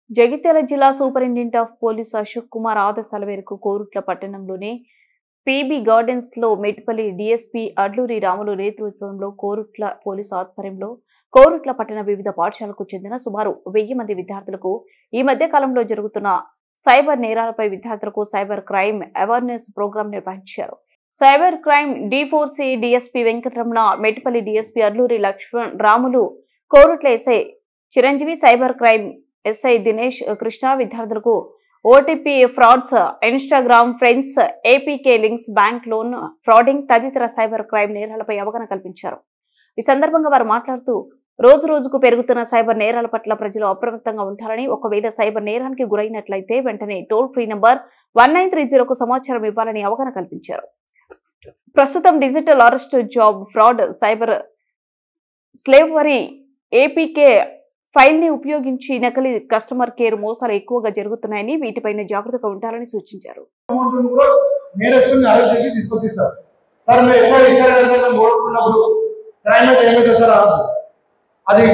జగిత్యాల జిల్లా superintendent of police Ashok Kumar ఆదేశాల మేరకు కోరుట్ల పట్టణంలోని పీబీ గార్డెన్స్ లో మెట్పల్లి డీఎస్పీ అడ్లూరి రాములు నేతృత్వంలో కోరుట్ల పోలీసు ఆధ్వర్యంలో కోరుట్ల పట్టణ వివిధ పాఠశాలకు చెందిన సుమారు 1000 మంది విద్యార్థులకు ఈ మధ్య కాలంలో జరుగుతున్న సైబర్ నేరాలపై విద్యార్థులకు సైబర్ క్రైమ్ అవేర్నెస్ ప్రోగ్రాం నిర్వహించారు. Cyber crime D4C DSP Venkataramana, Metpalli DSP Adluri Laxman Ramulu, Korutla SI Chiranjeevi, cyber crime SI Dinesh Krishna విద్యార్థులకు OTP frauds, Instagram friends, APK links, bank loan frauding తదితర సైబర్ క్రైమ్ నేరాలపై అవగాహన కల్పించారు. ఈ సందర్భంగా వారు మాట్లాడుతూ రోజు రోజుకు పెరుగుతున్న సైబర్ నేరాల పట్ల ప్రజలు అప్రమత్తంగా ఉంటారని, ఒకవేళ సైబర్ నేరానికి గురైనట్లయితే వెంటనే టోల్ ఫ్రీ నంబర్ 1930కు సమాచారం ఇవ్వాలని అవగాహన కల్పించారు. ప్రస్తుతం digital arrest, job fraud, cyber slavery, APK file ని ఉపయోగించి నకిలీ కస్టమర్ కేర్ మోసాలు ఎక్కువగా జరుగుతున్నాయని, వీటిపైన జాగ్రత్తగా ఉండాలని సూచించారు. అది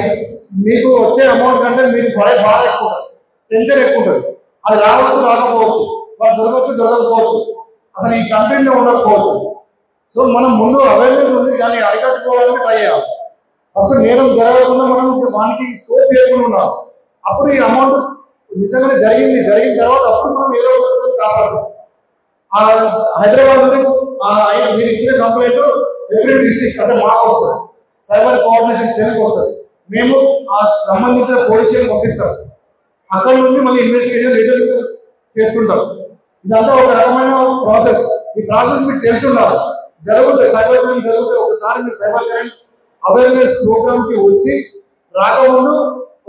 మీకు వచ్చే అమౌంట్ కంటే మీరు పడే బాధ ఎక్కువ ఉంటుంది, టెన్షన్ ఎక్కువ ఉంటుంది. అది రావచ్చు, రాకపోవచ్చు, వాళ్ళు దొరకవచ్చు, దొరకకపోవచ్చు, అసలు ఈ కంపెనీలో ఉండకపోవచ్చు. సో మనం ముందు అవేర్నెస్ ఉంది, దాన్ని అరికట్టుకోవడానికి ట్రై చేయాలి. ఫస్ట్ నేరం జరగకుండా మనం వానికి స్కోప్ ఇవ్వకుండా ఉన్నాం. అప్పుడు ఈ అమౌంట్ నిజంగానే జరిగిన తర్వాత అప్పుడు మనం ఏదో ఒకటి కాపాడుతాం. హైదరాబాద్ నుండి మీరు ఇచ్చిన కంప్లైంట్ ఎవ్రీ డిస్ట్రిక్ట్ అంటే మాకు వస్తుంది, సైబర్ కోఆర్డినేషన్ సెల్కి వస్తుంది. మేము ఆ సంబంధించిన పోలీస్ స్టేషన్ పంపిస్తాం. అక్కడి నుండి మళ్ళీ ఇన్వెస్టిగేషన్ రిటర్న్ చేస్తుంటాం. ఇదంతా ఒక రకమైన ప్రాసెస్. ఈ ప్రాసెస్ మీకు తెలిసి ఉండాలి. జరుగుతుంది, సైబర్ క్రైమ్ జరుగుతుంది. ఒకసారి మీరు సైబర్ క్రైమ్ అవేర్నెస్ ప్రోగ్రామ్కి వచ్చి రాకముందు,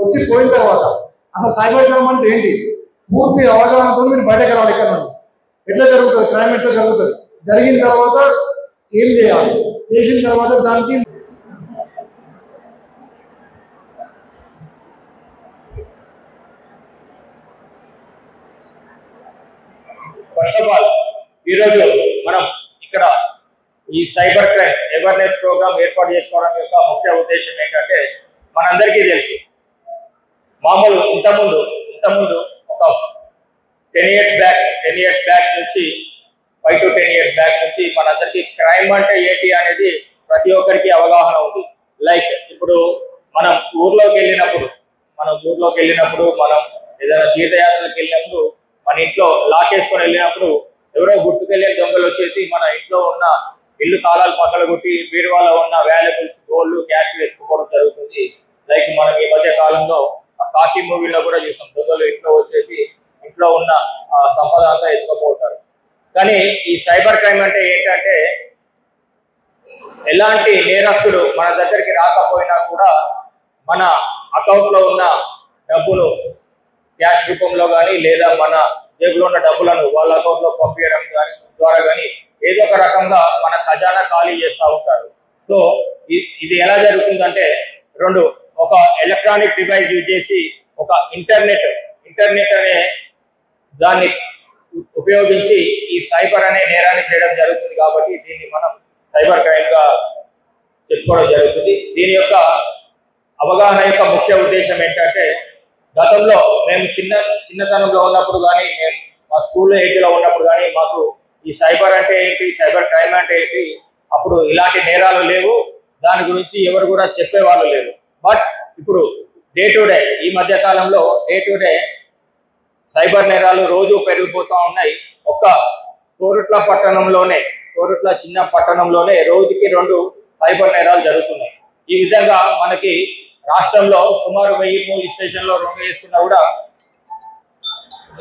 వచ్చి పోయిన తర్వాత అసలు సైబర్ క్రైమ్ అంటే ఏంటి పూర్తి అవగాహనతో మీరు బయటకు వెళ్ళాలి. ఇక్కడ నుండి ఎట్లా జరుగుతుంది క్రైమ్, ఎట్లా జరుగుతుంది, జరిగిన తర్వాత ఏం చేయాలి, చేసిన తర్వాత దానికి ఫస్ట్ ఆఫ్ ఆల్ ఈరోజు మనం ఇక్కడ ఈ సైబర్ క్రైమ్ అవేర్నెస్ ప్రోగ్రామ్ ఏర్పాటు చేసుకోవడం యొక్క ముఖ్య ఉద్దేశం ఏంటంటే, మనందరికీ తెలుసు మామూలు ఇంతకుముందు ఒక 10 years బ్యాక్ నుంచి 5 to 10 years బ్యాక్ నుంచి మనందరికీ క్రైమ్ అంటే ఏంటి అనేది ప్రతి ఒక్కరికి అవగాహన ఉంది. లైక్ ఇప్పుడు మనం ఊర్లోకి వెళ్ళినప్పుడు మనం ఏదైనా తీర్థయాత్రలకు వెళ్ళినప్పుడు మన ఇంట్లో లాక్ వేసుకొని వెళ్ళినప్పుడు ఎవరో గుర్తుకెళ్ళే దొంగలు వచ్చేసి మన ఇంట్లో ఉన్న ఇల్లు తాళాలు పక్కన కొట్టి బీరువాలో ఉన్న వాల్యుబుల్స్, గోల్డ్, క్యాష్ ఎత్తుకోవడం జరుగుతుంది. లైక్ మనం ఈ మధ్య కాలంలో కాకి మూవీలో కూడా చూసాం, దొంగలు ఇంట్లో వచ్చేసి ఇంట్లో ఉన్న సంపద అంతా ఎత్తుకుపోతారు. కానీ ఈ సైబర్ క్రైమ్ అంటే ఏంటంటే, ఎలాంటి నేరస్తుడు మన దగ్గరికి రాకపోయినా కూడా మన అకౌంట్లో ఉన్న డబ్బును క్యాష్ రూపంలో కానీ లేదా మన జేబులో ఉన్న డబ్బులను వాళ్ళ అకౌంట్లో పంపించడం ద్వారా కానీ ఏదో ఒక రకంగా మన ఖజానా ఖాళీ చేస్తూ ఉంటారు. సో ఇది ఎలా జరుగుతుందంటే, ఒక ఎలక్ట్రానిక్ డివైస్ యూజ్ చేసి ఒక ఇంటర్నెట్ అనే దాన్ని ఉపయోగించి ఈ సైబర్ అనే నేరాన్ని చేయడం జరుగుతుంది. కాబట్టి దీన్ని మనం సైబర్ క్రైమ్ గా చెప్పుకోవడం జరుగుతుంది. దీని యొక్క అవగాహన యొక్క ముఖ్య ఉద్దేశం ఏంటంటే, గతంలో మేము చిన్నతనంలో ఉన్నప్పుడు కానీ, మేము మా స్కూల్లో ఏజ్లో ఉన్నప్పుడు కానీ మాకు ఈ సైబర్ అంటే ఏంటి, సైబర్ క్రైమ్ అంటే ఏంటి, అప్పుడు ఇలాంటి నేరాలు లేవు, దాని గురించి ఎవరు కూడా చెప్పేవాళ్ళు లేరు. బట్ ఇప్పుడు డే టు డే, ఈ మధ్య కాలంలో డే టు డే సైబర్ నేరాలు రోజు పెరిగిపోతూ ఉన్నాయి. కోరుట్ల చిన్న పట్టణంలోనే రోజుకి 2 సైబర్ నేరాలు జరుగుతున్నాయి. ఈ విధంగా మనకి రాష్ట్రంలో సుమారు 1000 పోలీస్ స్టేషన్లో 2 వేసుకున్నా కూడా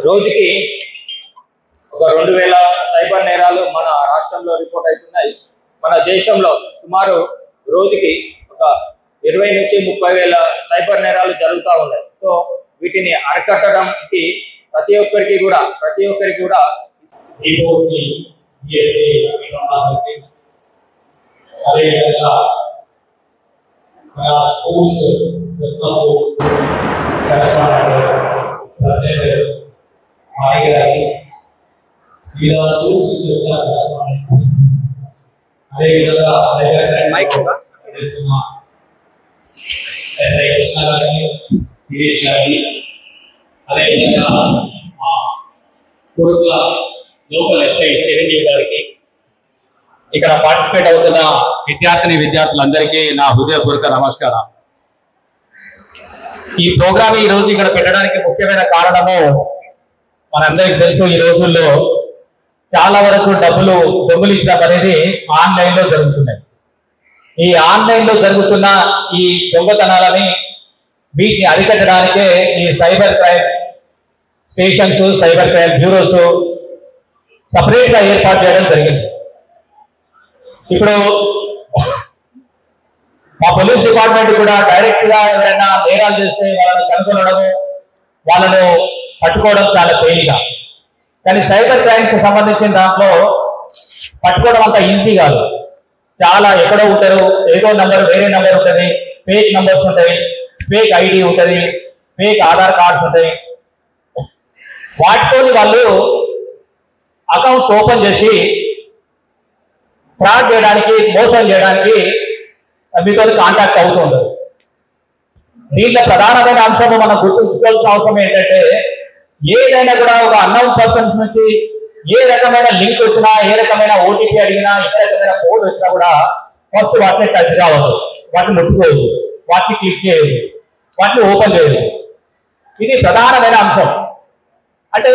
రోజుకి ఒక 2000 సైబర్ నేరాలు మన రాష్ట్రంలో రిపోర్ట్ అవుతున్నాయి. మన దేశంలో సుమారు రోజుకి ఒక 20 నుంచి 30,000 సైబర్ నేరాలు జరుగుతూ ఉన్నాయి. సో వీటిని అరికట్టడానికి ప్రతి ఒక్కరికి కూడా అదే కోరుట్ల లోకల్ ఎస్ఐ చిరంజీవి గారికి, ఇక్కడ పార్టిసిపేట్ అవుతున్న విద్యార్థులందరికీ నా హృదయపూర్వక నమస్కారం. ఈ ప్రోగ్రామ్ ఈ రోజు ఇక్కడ పెట్టడానికి ముఖ్యమైన కారణము మనందరికీ తెలుసు, ఈ రోజుల్లో చాలా వరకు డబ్బులు దొంగిలించడం అనేది ఆన్లైన్ లో జరుగుతున్నాయి. ఈ ఆన్లైన్ లో జరుగుతున్న ఈ దొంగతనాలని వీటిని అరికట్టడానికే ఈ cyber crime stations, cyber crime bureaus separate గా ఏర్పాటు చేయడం జరిగింది. ఇప్పుడు మా పోలీస్ డిపార్ట్మెంట్ కూడా డైరెక్ట్ గా ఎవరైనా నేరాలు చేస్తే వాళ్ళని కనుగొనడము, వాళ్ళను పట్టుకోవడం చాలా తేలిక. కానీ సైబర్ క్రైమ్స్ సంబంధించిన దాంట్లో పట్టుకోవడం అంత ఈజీ కాదు. చాలా ఎక్కడో ఉంటారు, ఏదో నంబర్ వేరే నంబర్ ఉంటుంది, ఫేక్ నంబర్స్ ఉంటాయి, ఫేక్ ఐడి ఉంటుంది, ఫేక్ ఆధార్ కార్డ్స్ ఉంటాయి. వాటితోని వాళ్ళు అకౌంట్స్ ఓపెన్ చేసి ఫ్రాడ్ చేయడానికి, మోసం చేయడానికి మీతో కాంటాక్ట్ అవుతూ ఉంటుంది. దీంట్లో ప్రధానమైన అంశము మనం గుర్తుంచుకోవాల్సిన అవసరం ఏంటంటే, ఏదైనా కూడా ఒక అన్నౌన్ పర్సన్స్ నుంచి ఏ రకమైన లింక్ వచ్చినా, ఏ రకమైన ఓటీపీ అడిగినా, ఏ రకమైన కోడ్ వచ్చినా కూడా ఫస్ట్ వాటిని టచ్ కావద్దు, వాటిని ముట్టుకోవద్దు, వాటిని క్లిక్ చేయదు, వాటిని ఓపెన్ చేయదు. ఇది ప్రధానమైన అంశం. అంటే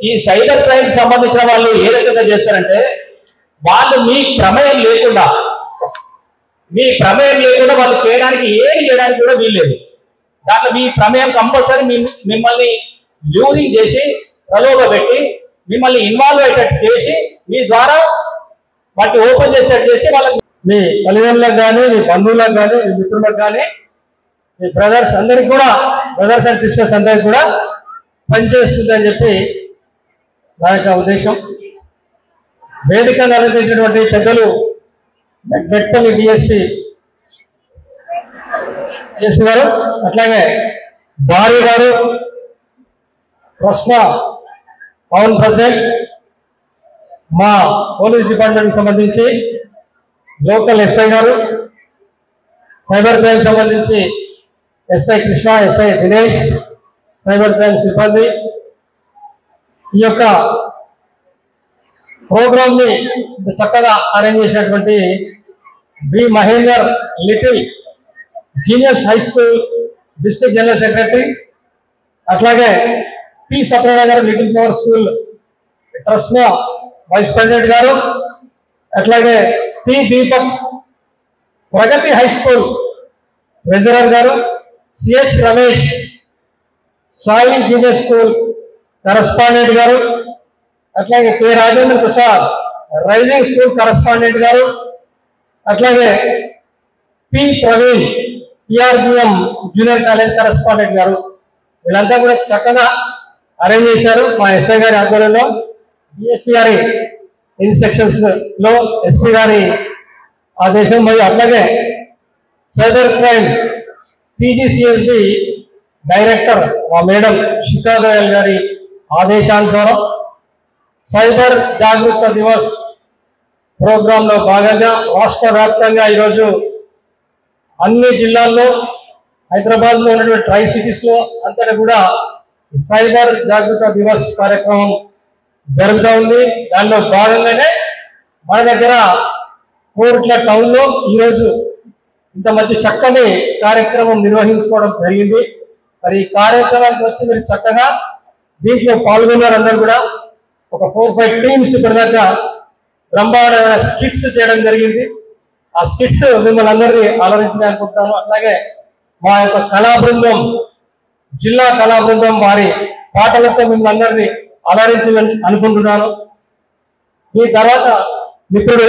ఈ సైబర్ క్రైమ్ సంబంధించిన వాళ్ళు ఏ రకంగా చేస్తారంటే, వాళ్ళు మీ ప్రమేయం లేకుండా వాళ్ళు చేయడానికి ఏమి చేయడానికి కూడా వీల్లేదు. దాంట్లో మీ ప్రమేయం కంపల్సరీ మిమ్మల్ని ల్యూరింగ్ చేసి, ప్రలోభ పెట్టి, మిమ్మల్ని ఇన్వాల్వ్ అయ్యేటట్టు చేసి, మీ ద్వారా వాటిని ఓపెన్ చేసేటట్టు చేసి, వాళ్ళకి మీ తల్లిదండ్రులకు కానీ, మీ బంధువులకు కానీ, మీ మిత్రులకు కానీ, మీ బ్రదర్స్ అందరికి కూడా, బ్రదర్స్ అండ్ సిస్టర్స్ అందరికి కూడా పనిచేస్తుందని చెప్పి నా యొక్క ఉద్దేశం. వేదికను అలంకరించినటువంటి పెద్దలు మెట్పల్లి డిఎస్పీ గారు, అట్లాగే భార్య గారు, ప్రశ్న పవన్ ప్రెసిడెంట్, మా పోలీస్ డిపార్ట్మెంట్ సంబంధించి లోకల్ ఎస్ఐ గారు, సైబర్ క్రైమ్ సంబంధించి SI Krishna, SI Dinesh, cyber crime సిబ్బంది, ఈ యొక్క ప్రోగ్రామ్ ని చక్కగా అరేంజ్ చేసినటువంటి B Mahender, little genius high school district general secretary, అట్లాగే పి సత్యనారాయణ గారు, little power school trust vice president గారు, అట్లాగే P Deepak, Pragati high school treasurer గారు, CH Ramesh, Sai junior school correspondent గారు, అట్లాగే K Rajendra Prasad, rising school correspondent గారు, అట్లాగే P Praveen, PRBM junior college correspondent గారు, వీళ్ళంతా కూడా చక్కగా అరేంజ్ చేశారు మా ఎస్ఐ గారి ఆధ్వర్యంలో. డిఎస్పీ గారి ఇన్స్ట్రక్షన్స్ లో, ఎస్పీ గారి ఆదేశం, మరియు అట్లాగే సైబర్ క్రైమ్ పీజీసీఎస్బి డైరెక్టర్ మా మేడం శిఖా గోయల్ గారి ఆదేశానుసారం సైబర్ జాగృత దివస్ ప్రోగ్రామ్ లో భాగంగా రాష్ట్ర వ్యాప్తంగా ఈరోజు అన్ని జిల్లాల్లో, హైదరాబాద్ లో ఉన్నటువంటి ట్రై సిటీస్ లో అంతటా కూడా సైబర్ జాగృత దివస్ కార్యక్రమం జరుగుతూ ఉంది. దానిలో భాగంగానే మన దగ్గర కోరుట్ల టౌన్ లో ఈరోజు ఇంత మంచి చక్కని కార్యక్రమం నిర్వహించుకోవడం జరిగింది. మరి ఈ కార్యక్రమానికి వచ్చి మీరు చక్కగా దీంట్లో పాల్గొన్నారు. అందరూ కూడా ఒక 4-5 టీమ్స్ ఇప్పటిదాకా బ్రహ్మాండమైన స్కిట్స్ చేయడం జరిగింది. ఆ స్కిట్స్ మిమ్మల్ని అందరినీ ఆలోచించాలని అనుకుంటాను. అట్లాగే మా యొక్క కళా బృందం, జిల్లా కళా బృందం వారి పాటలతో మిమ్మల్ని అందరినీ ఆదరించాలని అనుకుంటున్నాను. ఈ తర్వాత మిత్రుడు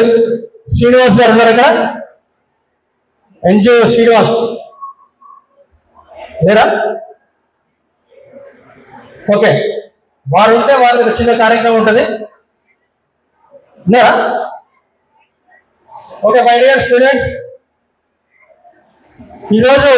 శ్రీనివాస్ గారు ఉన్నారు ఇక్కడ, ఎన్జిఓ శ్రీనివాస్ లేరా? ఓకే, వారు ఉంటే వారికి చిన్న కార్యక్రమం ఉంటుంది. ఉన్నారా? ఓకే, మై డియర్ స్టూడెంట్స్, ఈరోజు